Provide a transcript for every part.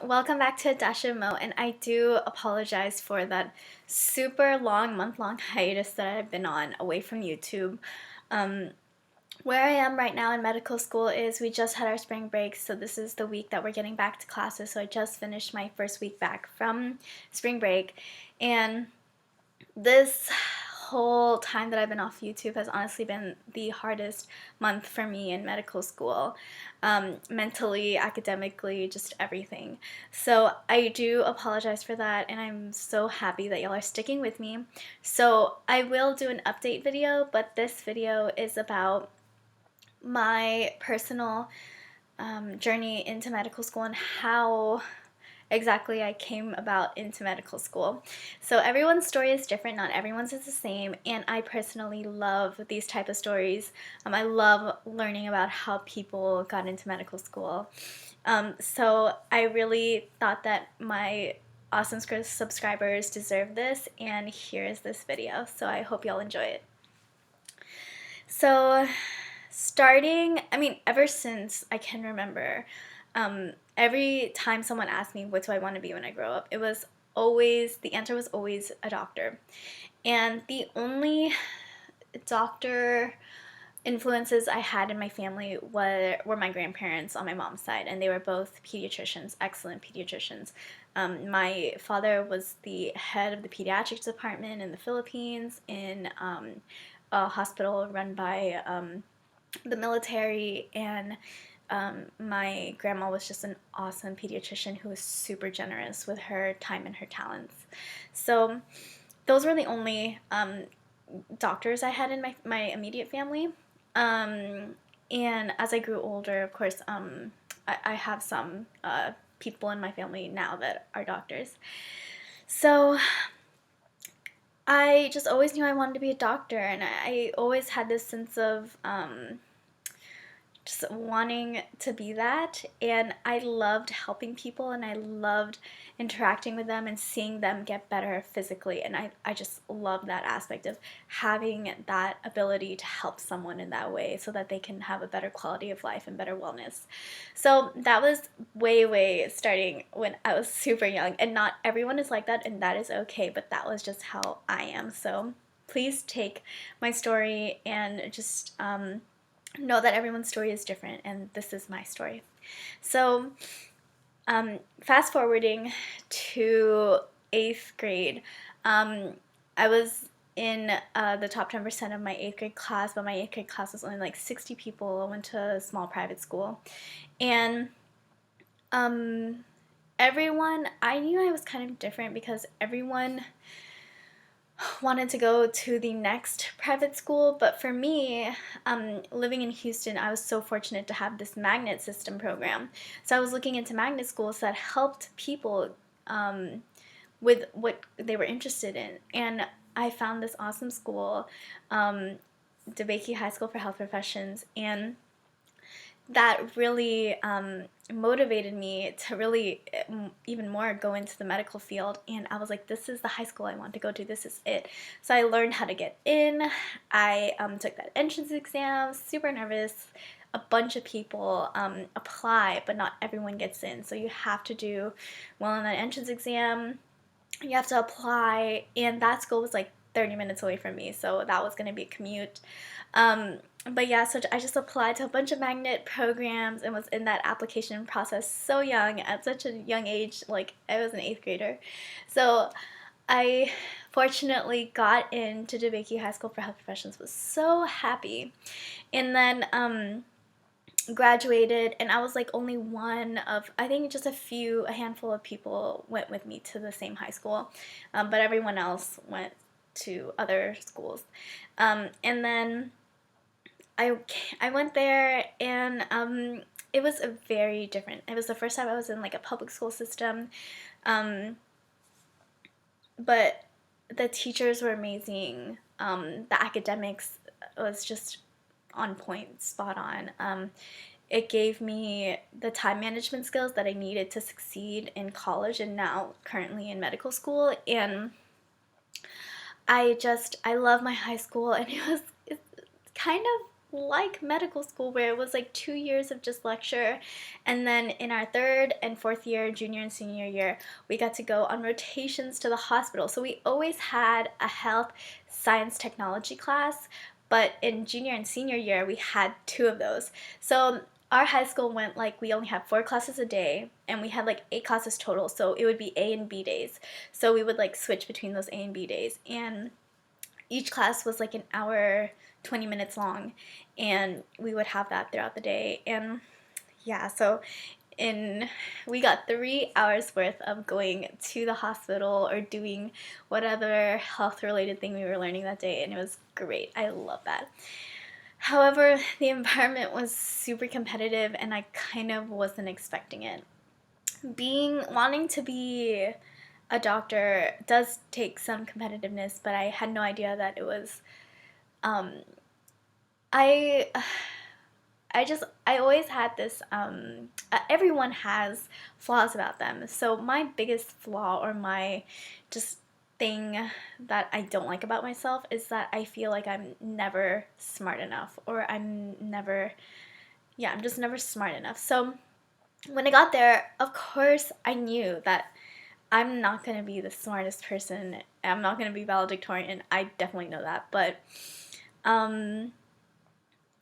welcome back to aDashofMo, and I do apologize for that super long, month-long hiatus that I've been on away from YouTube. Um, where I am right now in medical school is we just had our spring break, so this is the week that we're getting back to classes, so I just finished my first week back from spring break, and this whole time that I've been off YouTube has honestly been the hardest month for me in medical school, mentally, academically, just everything. So I do apologize for that, and I'm so happy that y'all are sticking with me. So I will do an update video, but this video is about my personal journey into medical school and how exactly I came about into medical school. So everyone's story is different, not everyone's is the same, and I personally love these type of stories. I love learning about how people got into medical school. So I really thought that my awesome subscribers deserve this, and here is this video. So I hope y'all enjoy it. So ever since I can remember, every time someone asked me what do I want to be when I grow up, the answer was always a doctor. And the only doctor influences I had in my family were my grandparents on my mom's side, and they were both pediatricians, excellent pediatricians. My father was the head of the pediatrics department in the Philippines in a hospital run by the military, and my grandma was just an awesome pediatrician who was super generous with her time and her talents. So those were the only doctors I had in my immediate family. And as I grew older, of course, I have some people in my family now that are doctors. So I just always knew I wanted to be a doctor, and I always had this sense of just wanting to be that, and I loved helping people, and I loved interacting with them and seeing them get better physically, and I just love that aspect of having that ability to help someone in that way so that they can have a better quality of life and better wellness. So that was way starting when I was super young, and not everyone is like that, and that is okay, but that was just how I am. So please take my story and just know that everyone's story is different, and this is my story. So fast forwarding to 8th grade, I was in the top 10% of my 8th grade class, but my 8th grade class was only like 60 people. I went to a small private school, and everyone, I knew I was kind of different because everyone wanted to go to the next private school, but for me, living in Houston, I was so fortunate to have this magnet system program. So I was looking into magnet schools that helped people with what they were interested in, and I found this awesome school, DeBakey High School for Health Professions, and that really motivated me to really even more go into the medical field. And I was like, this is the high school I want to go to, this is it. So I learned how to get in. I took that entrance exam, super nervous. A bunch of people apply, but not everyone gets in, so you have to do well on that entrance exam. You have to apply, and that school was like 30 minutes away from me, so that was going to be a commute. But yeah, so I just applied to a bunch of magnet programs and was in that application process so young, at such a young age, like I was an 8th grader. So I fortunately got into DeBakey High School for Health Professions, was so happy, and then graduated, and I was like only one of, I think just a handful of people went with me to the same high school, but everyone else went to other schools. And then I went there, and it was a very different. It was the first time I was in like a public school system, but the teachers were amazing. The academics was just on point, spot on. It gave me the time management skills that I needed to succeed in college and now currently in medical school, and I love my high school, and it's kind of like medical school where it was like 2 years of just lecture, and then in our third and fourth year, junior and senior year, we got to go on rotations to the hospital. So we always had a health science technology class, but in junior and senior year we had two of those. So our high school went like we only had 4 classes a day, and we had like 8 classes total, so it would be A and B days. So we would like switch between those A and B days, and each class was like an hour 20 minutes long, and we would have that throughout the day. And yeah, so in we got 3 hours worth of going to the hospital or doing whatever health related thing we were learning that day, and it was great. I love that. However, the environment was super competitive, and I kind of wasn't expecting it. Wanting to be a doctor does take some competitiveness, but I had no idea that it was. I I always had this. Everyone has flaws about them. So my biggest flaw, or my just thing that I don't like about myself, is that I feel like I'm never smart enough, or I'm just never smart enough. So when I got there, of course, I knew that I'm not going to be the smartest person. I'm not going to be valedictorian. I definitely know that. But,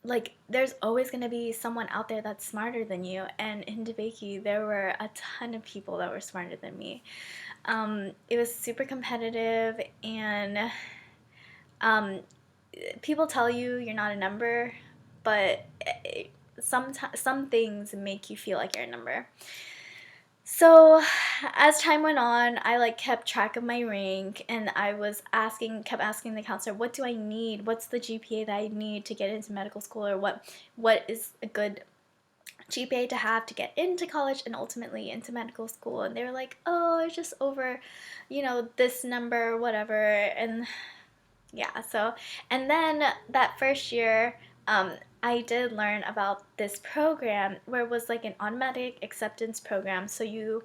like, there's always going to be someone out there that's smarter than you. And in DeBakey, there were a ton of people that were smarter than me. It was super competitive, and people tell you you're not a number, but some things make you feel like you're a number. So as time went on, I like kept track of my rank, and I kept asking the counselor, what do I need? What's the GPA that I need to get into medical school, or what is a good GPA to have to get into college and ultimately into medical school? And they were like, oh, it's just over, this number, whatever. And yeah, so, and then that first year, I did learn about this program where it was like an automatic acceptance program. So you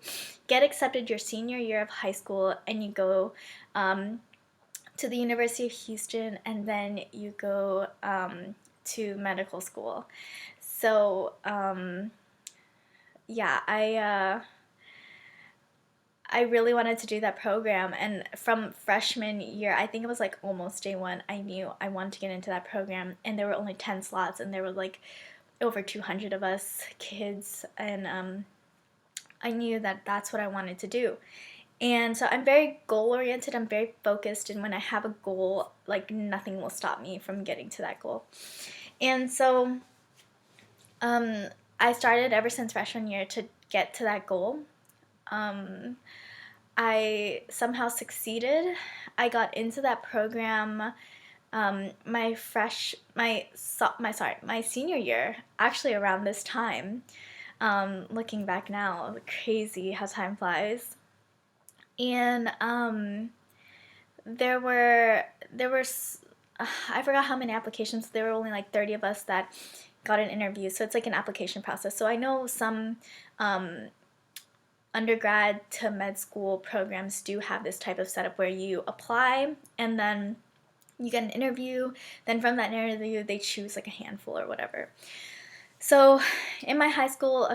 get accepted your senior year of high school, and you go to the University of Houston, and then you go to medical school. So yeah, I really wanted to do that program, and from freshman year, I think it was like almost day one, I knew I wanted to get into that program, and there were only 10 slots, and there were like over 200 of us kids, and I knew that that's what I wanted to do. And so I'm very goal oriented, I'm very focused, and when I have a goal, like nothing will stop me from getting to that goal. And so I started ever since freshman year to get to that goal. I somehow succeeded. I got into that program my senior year, actually around this time. Looking back now, crazy how time flies. And I forgot how many applications. There were only like 30 of us that got an interview, so it's like an application process. So I know some undergrad to med school programs do have this type of setup where you apply, and then you get an interview, then from that interview they choose like a handful or whatever. So in my high school,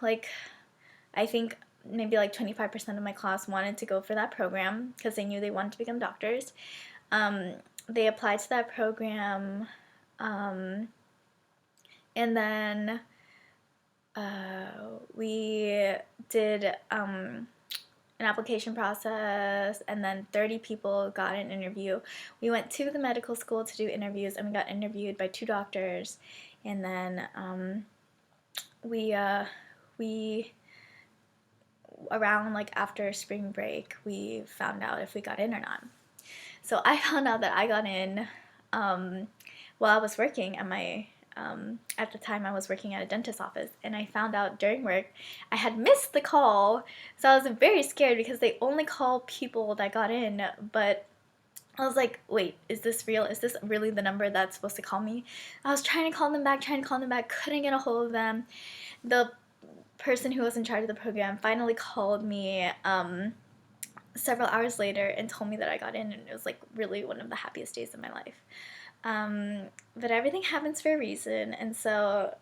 I think maybe like 25% of my class wanted to go for that program because they knew they wanted to become doctors. They applied to that program, and then we did an application process, and then 30 people got an interview. We went to the medical school to do interviews, and we got interviewed by 2 doctors, and then we around like after spring break, we found out if we got in or not. So I found out that I got in while I was working at the time I was working at a dentist's office, and I found out during work I had missed the call, so I was very scared because they only call people that got in. But I was like, wait, is this real? Is this really the number that's supposed to call me? I was trying to call them back, couldn't get a hold of them. The person who was in charge of the program finally called me several hours later and told me that I got in, and it was like really one of the happiest days of my life. Um, but everything happens for a reason, and so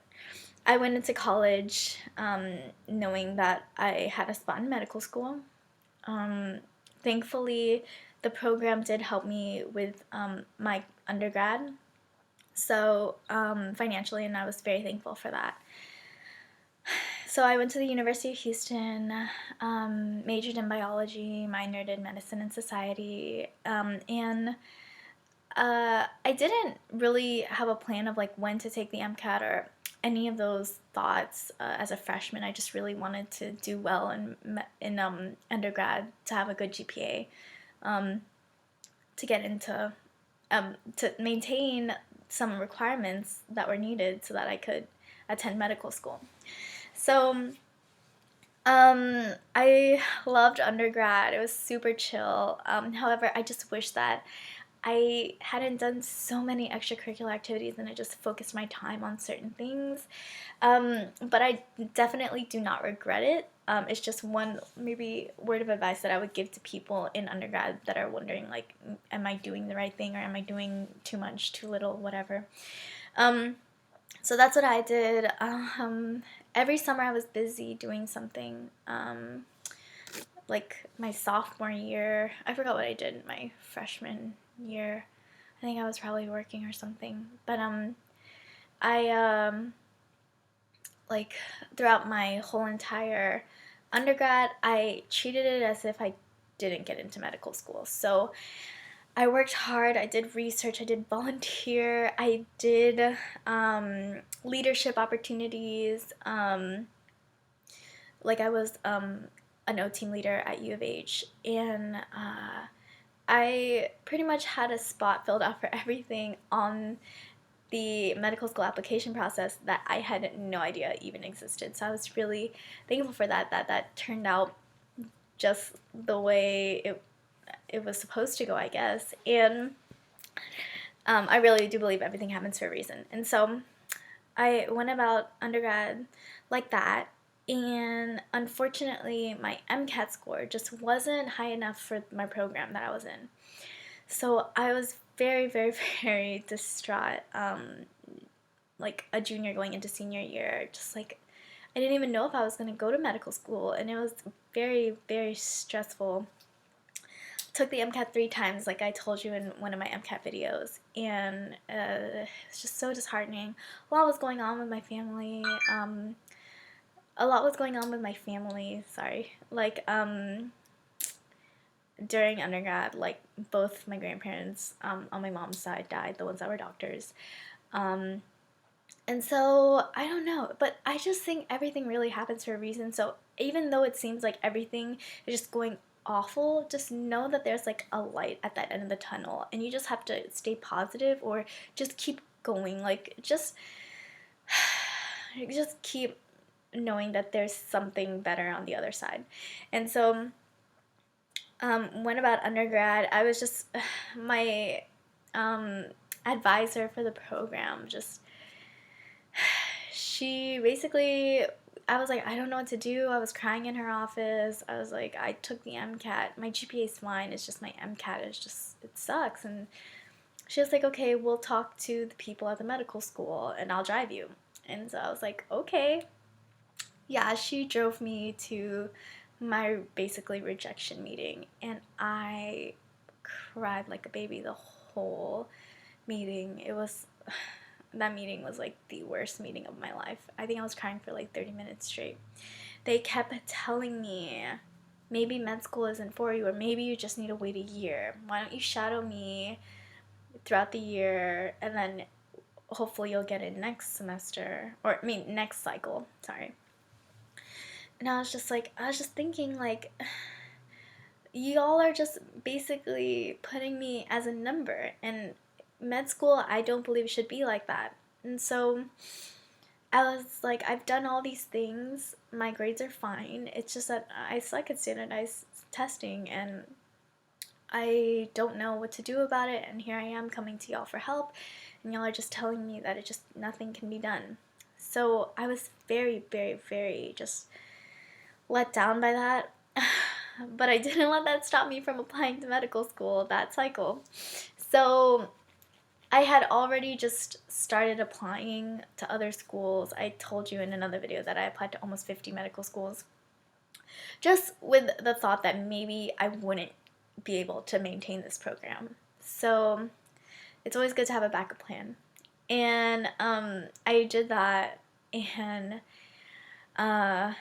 I went into college knowing that I had a spot in medical school. Um, Thankfully, the program did help me with my undergrad, so financially, and I was very thankful for that. So I went to the University of Houston, majored in biology, minored in medicine and society, and I didn't really have a plan of like when to take the MCAT or any of those thoughts as a freshman. I just really wanted to do well in undergrad, to have a good GPA, um, to get into to maintain some requirements that were needed so that I could attend medical school. So I loved undergrad. It was super chill. However, I just wish that I hadn't done so many extracurricular activities and I just focused my time on certain things. But I definitely do not regret it. It's just one maybe word of advice that I would give to people in undergrad that are wondering like, am I doing the right thing or am I doing too much, too little, whatever. Um, so that's what I did. Every summer I was busy doing something. Like my sophomore year, I forgot what I did in my freshman year. I think I was probably working or something. But I like throughout my whole entire undergrad, I treated it as if I didn't get into medical school. So I worked hard. I did research. I did volunteer. I did leadership opportunities. Like I was an O team leader at U of H, and I pretty much had a spot filled out for everything on the medical school application process that I had no idea even existed. So I was really thankful for that turned out just the way it was supposed to go, I guess. And I really do believe everything happens for a reason. And so I went about undergrad like that. And unfortunately, my MCAT score just wasn't high enough for my program that I was in. So I was very, very, very distraught, like a junior going into senior year. Just like, I didn't even know if I was going to go to medical school. And it was very, very stressful. Took the MCAT 3 times, like I told you in one of my MCAT videos, and it's just so disheartening. A lot was going on with my family. A lot was going on with my family. Sorry, like during undergrad, like both my grandparents on my mom's side died, the ones that were doctors. Um, and so I don't know, but I just think everything really happens for a reason. So even though it seems like everything is just going awful, just know that there's like a light at that end of the tunnel, and you just have to stay positive or just keep going. Like just keep knowing that there's something better on the other side. And so when about undergrad, I was just my advisor for the program just she basically, I was like, I don't know what to do. I was crying in her office. I was like, I took the MCAT. My GPA is fine. It's just my MCAT is just, it sucks. And she was like, okay, we'll talk to the people at the medical school and I'll drive you. And so I was like, okay. Yeah, she drove me to my basically rejection meeting. And I cried like a baby the whole meeting. It was that meeting was like the worst meeting of my life. I think I was crying for like 30 minutes straight. They kept telling me, maybe med school isn't for you, or maybe you just need to wait a year. Why don't you shadow me throughout the year, and then hopefully you'll get it next semester, or I mean next cycle, sorry. And I was just like, I was just thinking like, y'all are just basically putting me as a number, and med school I don't believe should be like that. And so I was like, I've done all these things, my grades are fine, it's just that I suck at standardized testing and I don't know what to do about it, and here I am coming to y'all for help, and y'all are just telling me that it just nothing can be done. So I was very, very, very just let down by that. But I didn't let that stop me from applying to medical school that cycle. So I had already just started applying to other schools. I told you in another video that I applied to almost 50 medical schools, just with the thought that maybe I wouldn't be able to maintain this program. So it's always good to have a backup plan. And I did that, and uh,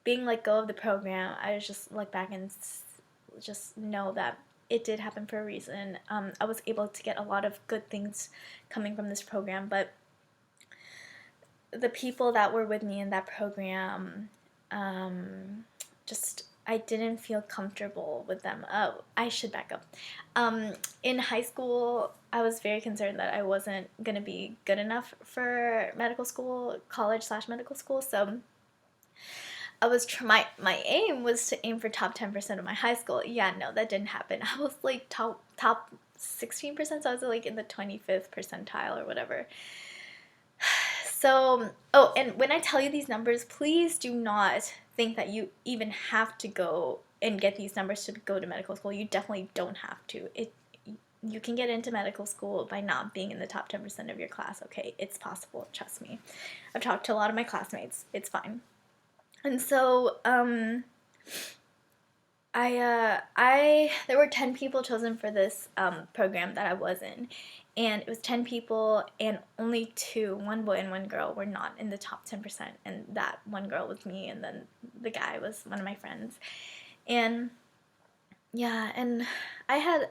being let go of the program, I just look back and just know that it did happen for a reason. I was able to get a lot of good things coming from this program, but the people that were with me in that program, just I didn't feel comfortable with them. Oh, I should back up. In high school, I was very concerned that I wasn't going to be good enough for medical school, college/medical school, so I was my aim was to aim for top 10% of my high school. Yeah, no, that didn't happen. I was like top 16%, so I was like in the 25th percentile or whatever. So, oh, and when I tell you these numbers, please do not think that you even have to go and get these numbers to go to medical school. You definitely don't have to. You can get into medical school by not being in the top 10% of your class, okay? It's possible, trust me. I've talked to a lot of my classmates. It's fine. And so, there were 10 people chosen for this program that I was in, and it was 10 people, and only two, one boy and one girl, were not in the top 10%, and that one girl was me, and then the guy was one of my friends. And yeah, and I had,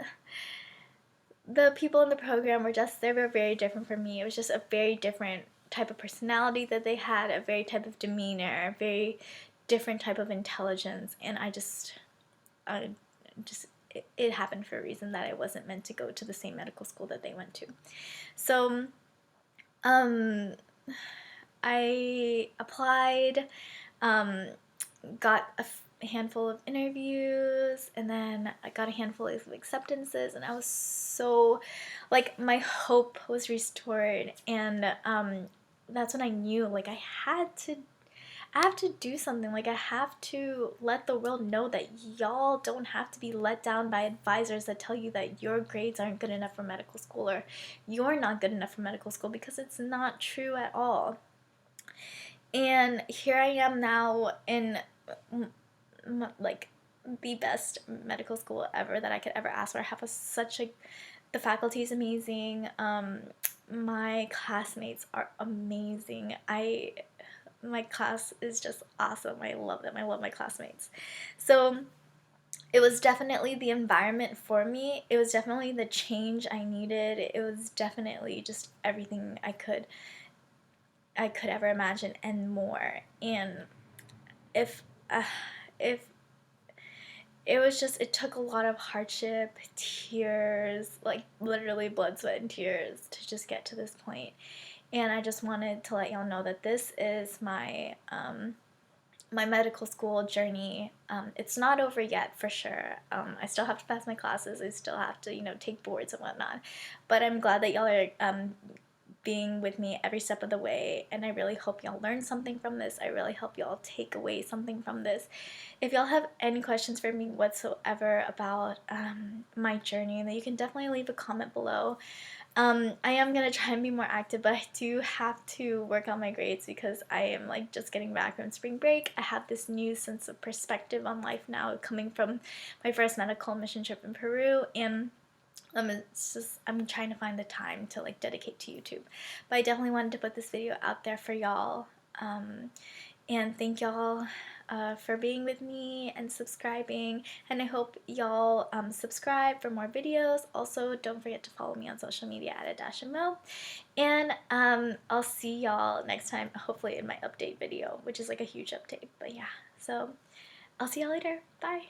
the people in the program they were very different from me. It was just a very different type of personality that they had, a very type of demeanor, a very different type of intelligence, and it happened for a reason that I wasn't meant to go to the same medical school that they went to. So, I applied, got a handful of interviews, and then I got a handful of acceptances, and I was so, like, my hope was restored, and that's when I knew, like, I have to do something. Like, I have to let the world know that y'all don't have to be let down by advisors that tell you that your grades aren't good enough for medical school, or you're not good enough for medical school, because it's not true at all. And here I am now in like the best medical school ever that I could ever ask for. I have the faculty is amazing. My classmates are amazing. My class is just awesome. I love them. I love my classmates. So it was definitely the environment for me. It was definitely the change I needed. It was definitely just everything I could ever imagine and more. And if it was just, it took a lot of hardship, tears, like literally blood, sweat, and tears to just get to this point. And I just wanted to let y'all know that this is my my medical school journey. It's not over yet, for sure. I still have to pass my classes. I still have to, take boards and whatnot. But I'm glad that y'all are being with me every step of the way, and I really hope y'all learn something from this. I really hope y'all take away something from this. If y'all have any questions for me whatsoever about my journey, then you can definitely leave a comment below. I am going to try and be more active, but I do have to work on my grades because I am like just getting back from spring break. I have this new sense of perspective on life now, coming from my first medical mission trip in Peru, and I'm trying to find the time to like dedicate to YouTube. But I definitely wanted to put this video out there for y'all. And thank y'all for being with me and subscribing. And I hope y'all subscribe for more videos. Also, don't forget to follow me on social media at aDashofMo. And I'll see y'all next time, hopefully in my update video, which is like a huge update. But yeah, so I'll see y'all later. Bye.